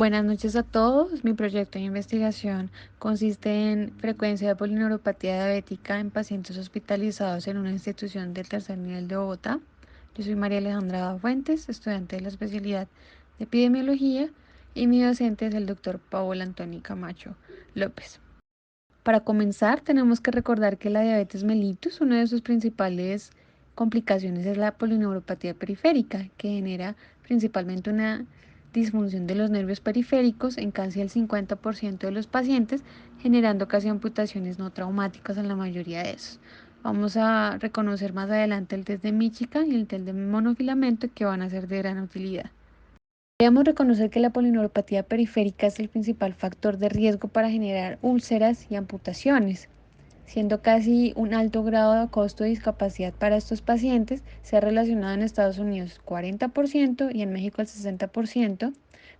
Buenas noches a todos. Mi proyecto de investigación consiste en frecuencia de polineuropatía diabética en pacientes hospitalizados en una institución del tercer nivel de Bogotá. Yo soy María Alejandra Fuentes, estudiante de la especialidad de epidemiología, y mi docente es el doctor Paola Antonio Camacho López. Para comenzar, tenemos que recordar que la diabetes mellitus, una de sus principales complicaciones es la polineuropatía periférica, que genera principalmente una disfunción de los nervios periféricos en casi el 50% de los pacientes, generando casi amputaciones no traumáticas en la mayoría de esos. Vamos a reconocer más adelante el test de Michigan y el test de monofilamento, que van a ser de gran utilidad. Debemos reconocer que la polineuropatía periférica es el principal factor de riesgo para generar úlceras y amputaciones, siendo casi un alto grado de costo de discapacidad para estos pacientes. Se ha relacionado en Estados Unidos 40% y en México el 60%,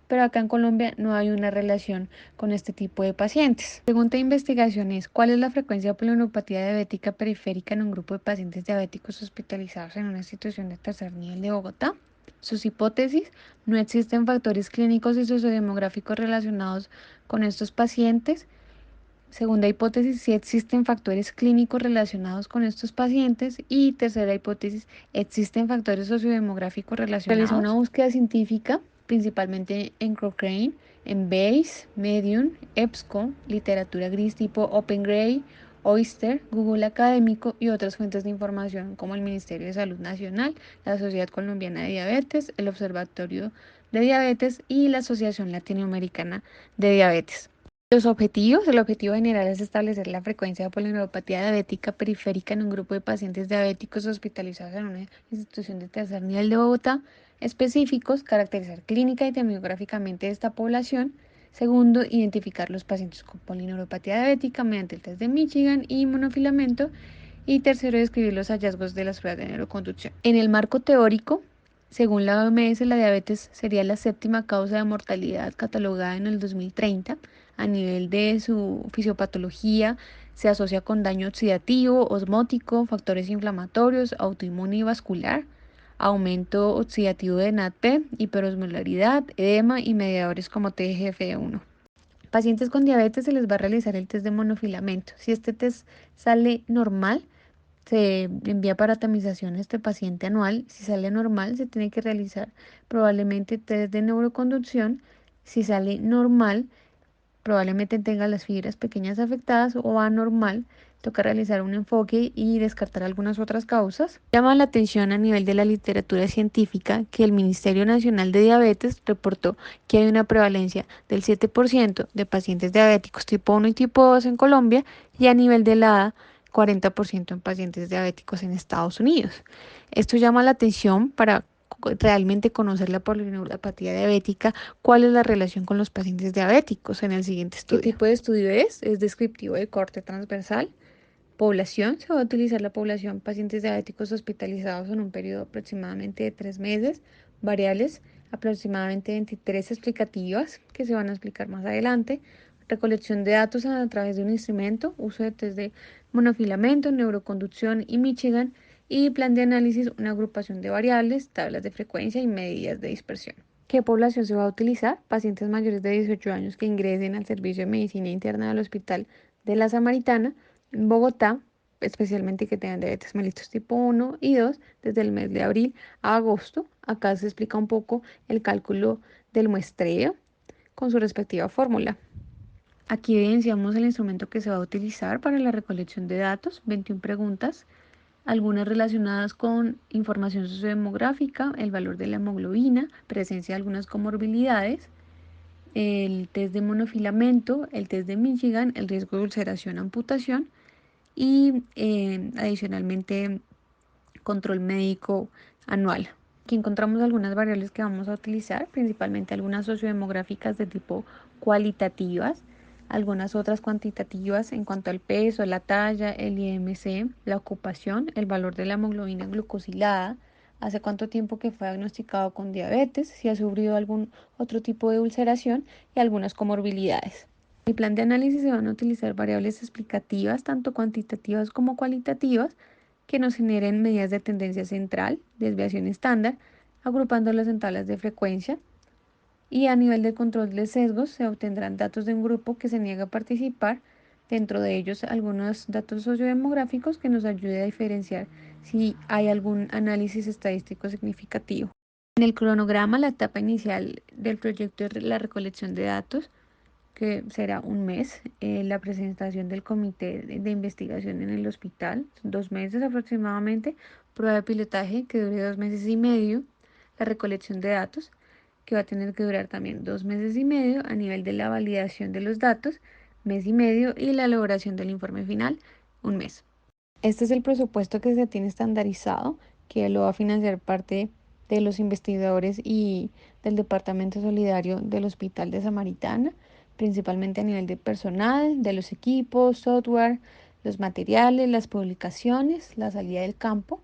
pero acá en Colombia no hay una relación con este tipo de pacientes. La segunda investigación es: ¿cuál es la frecuencia de polineuropatía diabética periférica en un grupo de pacientes diabéticos hospitalizados en una institución de tercer nivel de Bogotá? Sus hipótesis: no existen factores clínicos y sociodemográficos relacionados con estos pacientes. Segunda hipótesis: sí existen factores clínicos relacionados con estos pacientes. Y tercera hipótesis: existen factores sociodemográficos relacionados. Realizó una búsqueda científica principalmente en Cochrane, en Bayes, Medium, EBSCO, literatura gris tipo OpenGray, Oyster, Google Académico y otras fuentes de información como el Ministerio de Salud Nacional, la Sociedad Colombiana de Diabetes, el Observatorio de Diabetes y la Asociación Latinoamericana de Diabetes. Los objetivos: el objetivo general es establecer la frecuencia de polineuropatía diabética periférica en un grupo de pacientes diabéticos hospitalizados en una institución de tercer nivel de Bogotá. Específicos: caracterizar clínica y demográficamente esta población. Segundo, identificar los pacientes con polineuropatía diabética mediante el test de Michigan y monofilamento. Y tercero, describir los hallazgos de las pruebas de neuroconducción. En el marco teórico, según la OMS, la diabetes sería la séptima causa de mortalidad catalogada en el 2030. A nivel de su fisiopatología, se asocia con daño oxidativo, osmótico, factores inflamatorios, autoinmune y vascular, aumento oxidativo de NADP, hiperosmolaridad, edema y mediadores como TGF1. Pacientes con diabetes se les va a realizar el test de monofilamento. Si este test sale normal, se envía para tamización a este paciente anual. Si sale normal, se tiene que realizar probablemente test de neuroconducción. Si sale normal, probablemente tenga las fibras pequeñas afectadas, o anormal, toca realizar un enfoque y descartar algunas otras causas. Llama la atención a nivel de la literatura científica que el Ministerio Nacional de Diabetes reportó que hay una prevalencia del 7% de pacientes diabéticos tipo 1 y tipo 2 en Colombia, y a nivel de la ADA 40% en pacientes diabéticos en Estados Unidos. Esto llama la atención para realmente conocer la polineuropatía diabética, cuál es la relación con los pacientes diabéticos en el siguiente estudio. ¿Qué tipo de estudio es? Es descriptivo de corte transversal. Población: se va a utilizar la población pacientes diabéticos hospitalizados en un periodo aproximadamente de 3 meses. Variables: aproximadamente 23 explicativas, que se van a explicar más adelante. Recolección de datos a través de un instrumento, uso de test de monofilamento, neuroconducción y Michigan. Y plan de análisis: una agrupación de variables, tablas de frecuencia y medidas de dispersión. ¿Qué población se va a utilizar? Pacientes mayores de 18 años que ingresen al servicio de medicina interna del Hospital de la Samaritana en Bogotá, especialmente que tengan diabetes mellitus tipo 1 y 2 desde el mes de abril a agosto. Acá se explica un poco el cálculo del muestreo con su respectiva fórmula. Aquí evidenciamos el instrumento que se va a utilizar para la recolección de datos: 21 preguntas, algunas relacionadas con información sociodemográfica, el valor de la hemoglobina, presencia de algunas comorbilidades, el test de monofilamento, el test de Michigan, el riesgo de ulceración, amputación y adicionalmente control médico anual. Aquí encontramos algunas variables que vamos a utilizar, principalmente algunas sociodemográficas de tipo cualitativas, algunas otras cuantitativas en cuanto al peso, la talla, el IMC, la ocupación, el valor de la hemoglobina glucosilada, hace cuánto tiempo que fue diagnosticado con diabetes, si ha sufrido algún otro tipo de ulceración y algunas comorbilidades. En el plan de análisis se van a utilizar variables explicativas, tanto cuantitativas como cualitativas, que nos generen medidas de tendencia central, desviación estándar, agrupándolas en tablas de frecuencia. Y a nivel de control de sesgos se obtendrán datos de un grupo que se niega a participar, dentro de ellos algunos datos sociodemográficos que nos ayude a diferenciar si hay algún análisis estadístico significativo. En el cronograma, la etapa inicial del proyecto es la recolección de datos, que será un mes, la presentación del comité de investigación en el hospital, 2 meses aproximadamente, prueba de pilotaje que dure 2 meses y medio, la recolección de datos, que va a tener que durar también 2 meses y medio, a nivel de la validación de los datos, mes y medio, y la elaboración del informe final, un mes. Este es el presupuesto que se tiene estandarizado, que lo va a financiar parte de los investigadores y del Departamento Solidario del Hospital de Samaritana, principalmente a nivel de personal, de los equipos, software, los materiales, las publicaciones, la salida del campo,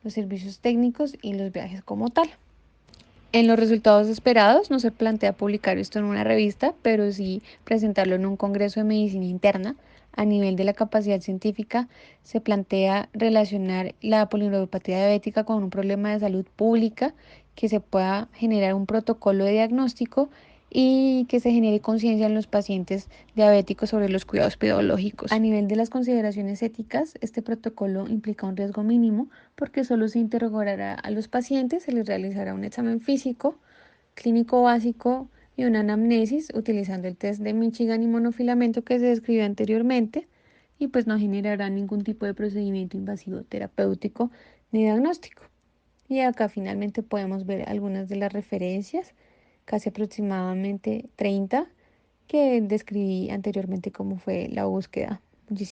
los servicios técnicos y los viajes como tal. En los resultados esperados no se plantea publicar esto en una revista, pero sí presentarlo en un congreso de medicina interna. A nivel de la capacidad científica, se plantea relacionar la polineuropatía diabética con un problema de salud pública, que se pueda generar un protocolo de diagnóstico y que se genere conciencia en los pacientes diabéticos sobre los cuidados pedagógicos. A nivel de las consideraciones éticas, este protocolo implica un riesgo mínimo porque solo se interrogará a los pacientes, se les realizará un examen físico, clínico básico y una anamnesis utilizando el test de Michigan y monofilamento que se describió anteriormente, y pues no generará ningún tipo de procedimiento invasivo terapéutico ni diagnóstico. Y acá finalmente podemos ver algunas de las referencias, casi aproximadamente 30, que describí anteriormente cómo fue la búsqueda. Muchísimas